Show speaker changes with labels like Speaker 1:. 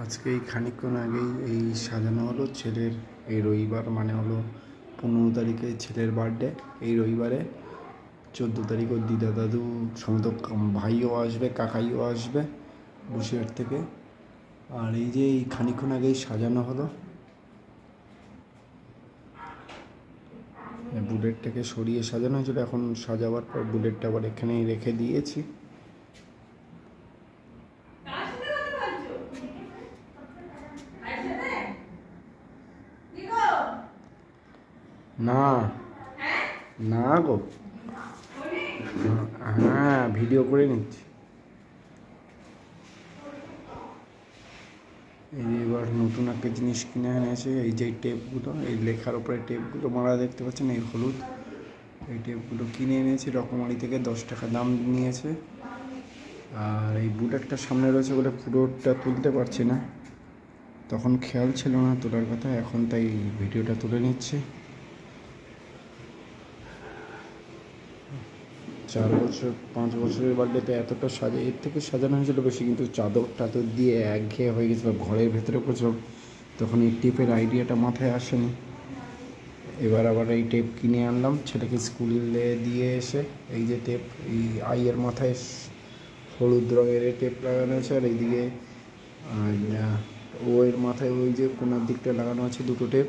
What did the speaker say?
Speaker 1: আজকে এই খানিকক্ষণ আগেই এই সাজানো হলো ছেলের এই রবিবার, মানে হলো 15 তারিখে ছেলের বার্থডে। এই রবিবারে 14 তারিখ ওর দিদা দাদু সমস্ত ভাইও আসবে, কাকাইও আসবে বসিরহাট থেকে। আর এই যে এই খানিকক্ষণ আগেই সাজানো হলো, বুলেটটাকে সরিয়ে সাজানো হয়েছিল। এখন সাজাবার পর বুলেটটা আবার এখানেই রেখে দিয়েছি। না না গো, হ্যাঁ ভিডিও করে নিচ্ছি। এই যে এবার নতুন একটা জিনিস কিনে এনেছে, এই যে টেপগুলো, এই লেখার ওপরে টেপগুলো মারা দেখতে পাচ্ছেন, এই হলুদ এই টেপগুলো কিনে এনেছি রকমারি থেকে, 10 টাকা দাম নিয়েছে। আর এই বুলেটটা সামনে রয়েছে বলে পুরোটা তুলতে পারছি না, তখন খেয়াল ছিল না তোলার কথা, এখন তাই ভিডিওটা তুলে নিচ্ছি। 4 বছর 5 বছরের বার্থডেতে এতটা এর থেকে সাজানো হয়েছিল বেশি, কিন্তু চাদর টাদর দিয়ে একঘেয়ে হয়ে গেছিলো, ঘরের ভেতরে করেছিলাম, তখন এই টেপের আইডিয়াটা মাথায় আসেনি। এবার আবার এই টেপ কিনে আনলাম ছেলেকে স্কুলে দিয়ে এসে। এই যে টেপ, এই আইয়ের মাথায় হলুদ রঙের টেপ লাগানো আছে, আর এইদিকে ও এর মাথায় ওই যে কোনার দিকটা লাগানো আছে দুটো টেপ।